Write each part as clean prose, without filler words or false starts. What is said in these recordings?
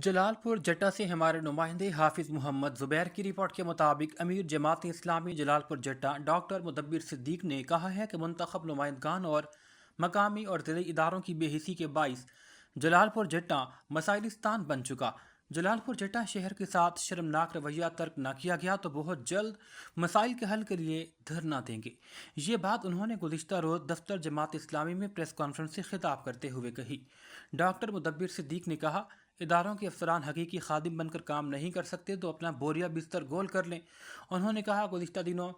जलालपुर जट्टा से हमारे नुमाइंदे हाफिज मोहम्मद जुबैर की रिपोर्ट के मुताबिक अमीर जमात इस्लामी जलालपुर जट्टा डॉक्टर मुदब्बिर सिद्दीक ने कहा है कि मुंतखब नुमाइंदगान और मकामी और ज़िली इदारों की बेहिसी के बाइस जलालपुर जट्टा मसाइलिस्तान बन चुका। जलालपुर जट्टा शहर के साथ शर्मनाक रवैया तर्क न किया गया तो बहुत जल्द मसाइल के हल के लिए धरना देंगे। ये बात उन्होंने गुज़िश्ता रोज़ दफ्तर जमात इस्लामी में प्रेस कॉन्फ्रेंस से खिताब करते हुए कही। डॉक्टर मुदब्बिर सिद्दीक ने कहा, इदारों के अफसरान हकीकी खादिम बनकर काम नहीं कर सकते तो अपना बोरिया बिस्तर गोल कर लें। उन्होंने कहा, गुज़िश्ता दिनों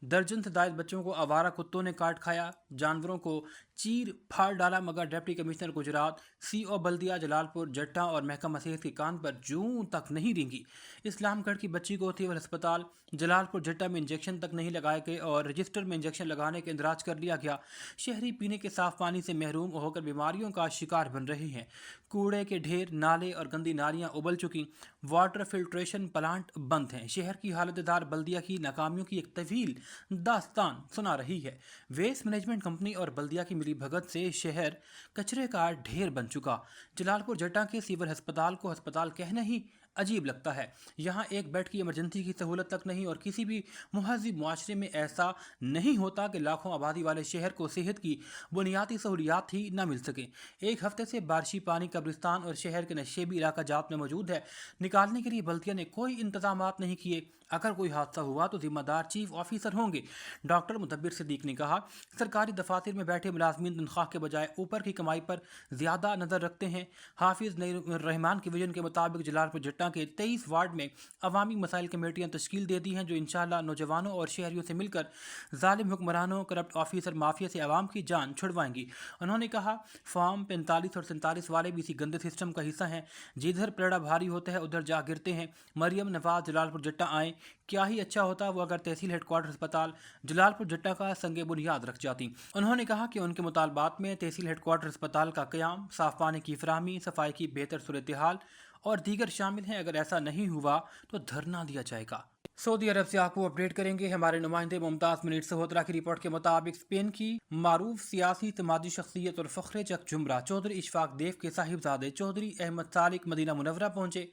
दर्जन से जायद बच्चों को आवारा कुत्तों ने काट खाया, जानवरों को चीर फाड़ डाला, मगर डिप्टी कमिश्नर गुजरात, सीओ बल्दिया जलालपुर जट्टा और महकमा सेहत की कान पर जूं तक नहीं रेंगी। इस्लामगढ़ की बच्ची को सिविल अस्पताल जलालपुर जट्टा में इंजेक्शन तक नहीं लगाए गए और रजिस्टर में इंजेक्शन लगाने के इंदराज कर लिया गया। शहरी पीने के साफ पानी से महरूम होकर बीमारियों का शिकार बन रहे हैं। कूड़े के ढेर, नाले और गंदी नालियां उबल चुकी, वाटर फिल्ट्रेशन प्लांट बंद हैं। शहर की हालतदार बल्दिया की नाकामियों की एक तवील दास्तान सुना रही है। वेस्ट मैनेजमेंट कंपनी और बल्दिया की मिली भगत से शहर कचरे का ढेर बन चुका। जलालपुर जट्टा के सिविल अस्पताल को अस्पताल कहना ही अजीब लगता है। यहाँ एक बेड की इमरजेंसी की सहूलत तक नहीं और किसी भी मुहज़्ज़ब मुआशरे में ऐसा नहीं होता कि लाखों आबादी वाले शहर को सेहत की बुनियादी सहूलियात ही न मिल सकें। एक हफ्ते से बारिशी पानी कब्रिस्तान और शहर के नशेबी इलाका जात में मौजूद है। निकालने के लिए बल्दिया ने कोई इंतजामात नहीं किए। अगर कोई हादसा हुआ तो जिम्मेदार चीफ ऑफिसर होंगे। डॉक्टर मुदब्बिर सिद्दीक ने कहा, सरकारी दफातर में बैठे मुलाजमीन तनख्वाह के बजाय ऊपर की कमाई पर ज़्यादा नज़र रखते हैं। हाफिज रहमान के विजन के मुताबिक जलालपुर जट्टा के 23 वार्ड में अवामी मसाइल कमेटियाँ तश्कील दे दी हैं जो इंशाअल्लाह नौजवानों और शहरियों से मिलकर जालिम हुक्मरानों, करप्ट ऑफिसर, माफिया से आवाम की जान छुड़वाएंगी। उन्होंने कहा, फॉर्म 45 और 47 वाले भी इसी गंदे सिस्टम का हिस्सा हैं। जिधर पेड़ा भारी होता है उधर जा गिरते हैं। मरियम नवाज जलालपुर जट्टा आए, क्या ही अच्छा होता वो अगर तहसील हेडक्वार्टर अस्पताल जलालपुर जट्टा का संगे बुनियाद रख जाती। उन्होंने कहा कि उनके मुतालबात में तहसील हेडक्वार्टर अस्पताल का क़याम, साफ पानी की फराहमी, सफाई की बेहतर सूरत हाल और दीगर शामिल हैं। अगर ऐसा नहीं हुआ तो धरना दिया जाएगा। सऊदी अरब से आपको अपडेट करेंगे हमारे नुमाइंदे मुमताज़ मुनीर सहोदरा की रिपोर्ट के मुताबिक स्पेन की मारूफ सियासी समाजी शख्सियत और फ़ख्र चक जुमरा चौधरी इशफाक देव के साहिबजादे चौधरी अहमद सालिक मदीना मुनव्वरा पहुंचे।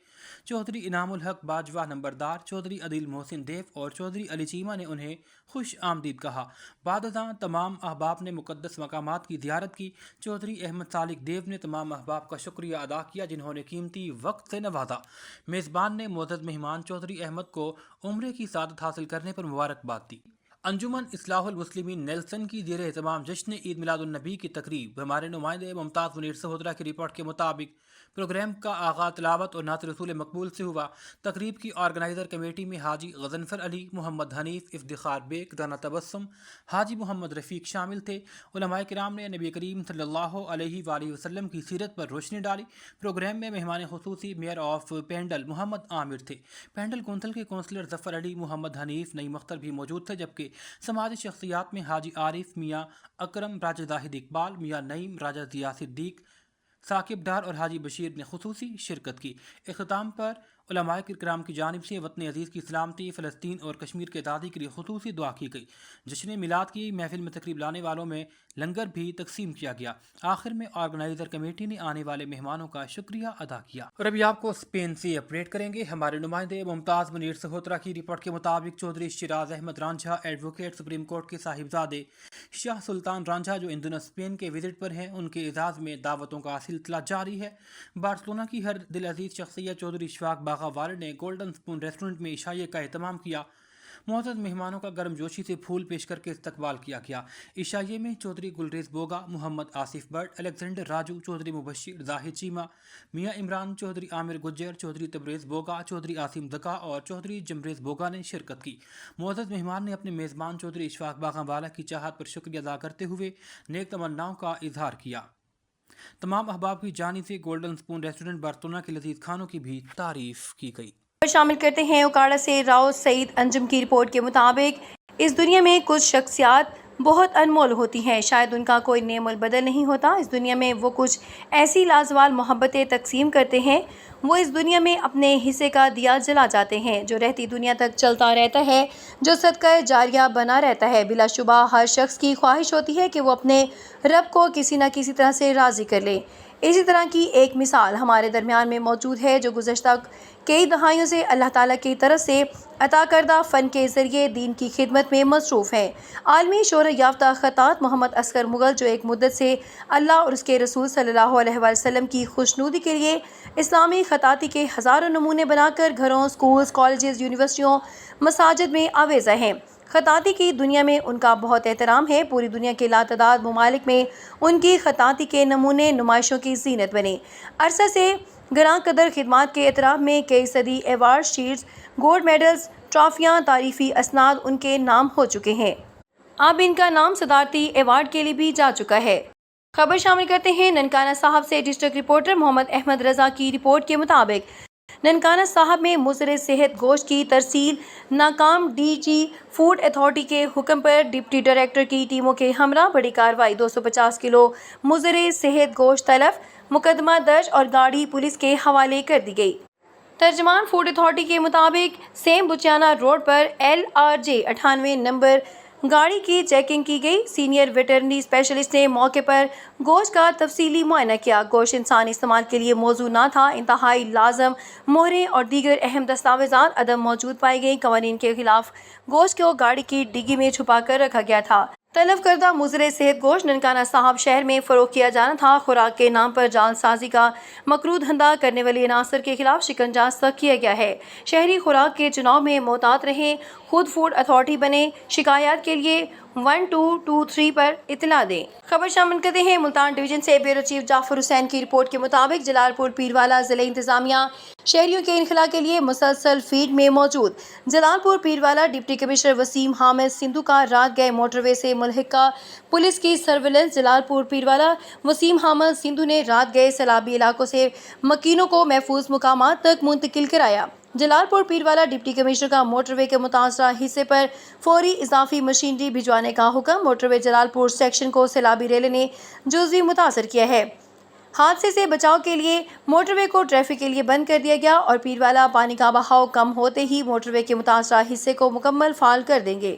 चौधरी इनामुल हक बाजवा नंबरदार, चौधरी अदिल मोहसिन देव और चौधरी अली चीमा ने उन्हें खुश आमदीद कहा। बादशाह तमाम अहबाब ने मुकद्दस मकामात की ज़ियारत की। चौधरी अहमद सालिक देव ने तमाम अहबाब का शुक्रिया अदा किया जिन्होंने कीमती वक्त से नवाजा। मेज़बान ने मुअज़्ज़ज़ मेहमान चौधरी अहमद को उम्रे की सादत हासिल करने पर मुबारकबाद दी। अंजुमन इस्लाहुल मुस्लिमीन नेल्सन की ज़ेर एहतमाम जश्न ईद मिलादुन्नबी की तकरीब। हमारे नुमाइंदे मुमताज़ मुनीर सहोदरा की रिपोर्ट के मुताबिक प्रोग्राम का आगाज़ तिलावत और नात रसूल मकबूल से हुआ। तकरीब की ऑर्गेनाइज़र कमेटी में हाजी गज़नफ़र अली, मोहम्मद हनीफ, इफ्तिखार बेग, राना तबस्सुम, हाजी मोहम्मद रफ़ीक शामिल थे। उलमाए किराम ने नबी करीम सल्लल्लाहु अलैहि वसल्लम की सीरत पर रोशनी डाली। प्रोग्राम में मेहमान खुसूसी मेयर ऑफ पेंडल मोहम्मद आमिर थे। पेंडल कौंसल के कौंसलर ज़फ़र अली, मोहम्मद हनीफ, नईम अख्तर भी मौजूद थे, जबकि समाजी शख्सियात में हाजी आरिफ, मियाँ अकरम, राजा जाहिद इकबाल, मियाँ नईम, राजा ज़िया सिद्दीक, साकिब डार और हाजी बशीर ने खुसूसी शिरकत की। इख्तिताम पर उलमाए किराम की जानिब से वतन अजीज़ की सलामती, फ़लस्तीन और कश्मीर के आज़ादी के लिए खुसूसी दुआ की गई। जश्न मिलाद की महफिल में तकरीब लाने वालों में लंगर भी तकसीम किया गया। आखिर में ऑर्गेनाइज़र कमेटी ने आने वाले मेहमानों का शुक्रिया अदा किया। और अभी आपको स्पेन से अपडेट करेंगे हमारे नुमाइंदे मुमताज़ मुनीर सहोदरा की रिपोर्ट के मुताबिक Chaudhry Shiraz Ahmed Ranjha advocate supreme court के साहिबजादे शाह सुल्तान रांझा जो इन दिनों स्पेन के विजिट पर हैं, उनके एजाज़ में दावतों का सिलसिला जारी है। बार्सिलोना की हर दिल अजीज़ शख्सियत चौधरी इशफाक बागा वालिद ने गोल्डन स्पून रेस्टोरेंट में इशाये का एहतमाम किया। मुअज़्ज़ज़ मेहमानों का गर्मजोशी से फूल पेश करके इस्तकबाल किया गया। इशाये में चौधरी गुलरेज बोगा, मोहम्मद आसिफ बट, अलेक्जेंडर राजू, चौधरी मुबशिर, जाहिद चीमा, मियाँ इमरान, चौधरी आमिर गुज्जर, चौधरी तबरेज़ बोगा, चौधरी आसिम दका और चौधरी जमरेज़ बोगा ने शिरकत की। मुअज़्ज़ज़ मेहमान ने अपने मेज़बान चौधरी इशफाक बागावाला की चाहत पर शुक्रिया अदा करते हुए नेक तमन्नाओं का इजहार किया। तमाम अहबाब की जानिब से गोल्डन स्पून रेस्टोरेंट बार्सिलोना के लजीज खानों की भी तारीफ की गई। शामिल करते हैं उकाड़ा से राव सईद अंजुम की रिपोर्ट के मुताबिक इस दुनिया में कुछ शख्सियात بہت انمول ہوتی ہیں، شاید ان کا کوئی نعم البدل نہیں ہوتا۔ اس دنیا میں وہ کچھ ایسی لازوال محبتیں تقسیم کرتے ہیں، وہ اس دنیا میں اپنے حصے کا دیا جلا جاتے ہیں جو رہتی دنیا تک چلتا رہتا ہے، جو صدقہ جاریہ بنا رہتا ہے۔ بلا شبہ ہر شخص کی خواہش ہوتی ہے کہ وہ اپنے رب کو کسی نہ کسی طرح سے راضی کر لے۔ اسی طرح کی ایک مثال ہمارے درمیان میں موجود ہے جو گزشتہ کئی دہائیوں سے اللہ تعالیٰ کی طرف سے عطا کردہ فن کے ذریعے دین کی خدمت میں مصروف ہیں۔ عالمی شہرت یافتہ خطاط محمد اصغر مغل جو ایک مدت سے اللہ اور اس کے رسول صلی اللہ علیہ وسلم کی خوشنودی کے لیے اسلامی خطاطی کے ہزاروں نمونے بنا کر گھروں، اسکولز، کالجز، یونیورسٹیوں، مساجد میں آویزاں ہیں۔ خطاطی کی دنیا میں ان کا بہت احترام ہے۔ پوری دنیا کے لاتعداد ممالک میں ان کی خطاطی کے نمونے نمائشوں کی زینت بنے۔ عرصہ سے گراں قدر خدمات کے اعتراف میں کئی صدی ایوارڈ شیٹس، گولڈ میڈلز، ٹرافیاں، تعریفی اسناد ان کے نام ہو چکے ہیں۔ اب ان کا نام صدارتی ایوارڈ کے لیے بھی جا چکا ہے۔ خبر شامل کرتے ہیں ننکانہ صاحب سے۔ ڈسٹرکٹ رپورٹر محمد احمد رضا کی رپورٹ کے مطابق ننکانہ صاحب میں مضر صحت گوشت کی ترسیل ناکام، ڈی جی فوڈ اتھارٹی کے حکم پر ڈپٹی ڈائریکٹر کی ٹیموں کے ہمراہ بڑی کارروائی۔ 250 کلو مضر صحت گوشت تلف، مقدمہ درج اور گاڑی پولیس کے حوالے کر دی گئی۔ ترجمان فوڈ اتھارٹی کے مطابق سیم بچیانہ روڈ پر LRJ 98 نمبر گاڑی کی چیکنگ کی گئی۔ سینئر ویٹرنری اسپیشلسٹ نے موقع پر گوشت کا تفصیلی معائنہ کیا۔ گوشت انسانی استعمال کے لیے موزوں نہ تھا۔ انتہائی لازم مہریں اور دیگر اہم دستاویزات عدم موجود پائی گئیں۔ قوانین کے خلاف گوشت کو گاڑی کی ڈگی میں چھپا کر رکھا گیا تھا۔ تلف کردہ مضر صحت گوشت ننکانہ صاحب شہر میں فروخت کیا جانا تھا۔ خوراک کے نام پر جعل سازی کا مکروہ دھندا کرنے والے عناصر کے خلاف شکنجہ سخت کیا گیا ہے۔ شہری خوراک کے چناؤ میں محتاط رہیں، خود فوڈ اتھارٹی بنیں۔ شکایات کے لیے 1223 پر اطلاع دیں۔ خبر شامل کرتے ہیں ملتان ڈویژن سے۔ بیورو چیف جعفر حسین کی رپورٹ کے مطابق جلال پور پیروالا ضلع انتظامیہ شہریوں کے انخلاء کے لیے مسلسل فیلڈ میں موجود۔ جلال پور پیروالا ڈپٹی کمشنر وسیم حامد سندھو کا رات گئے موٹر وے سے ملحقہ پولیس کی سرویلنس۔ جلال پور پیروالا وسیم حامد سندھو نے رات گئے سیلابی علاقوں سے مکینوں کو محفوظ مقامات تک منتقل کرایا۔ جلال پور پیروالا ڈپٹی کمشنر کا موٹر وے کے متاثرہ حصے پر فوری اضافی مشینری بھجوانے کا حکم۔ موٹر وے جلال پور سیکشن کو سیلابی ریلے نے جزوی متاثر کیا ہے۔ حادثے سے بچاؤ کے لیے موٹر وے کو ٹریفک کے لیے بند کر دیا گیا اور پیروالا پانی کا بہاؤ کم ہوتے ہی موٹر وے کے متاثرہ حصے کو مکمل فعال کر دیں گے۔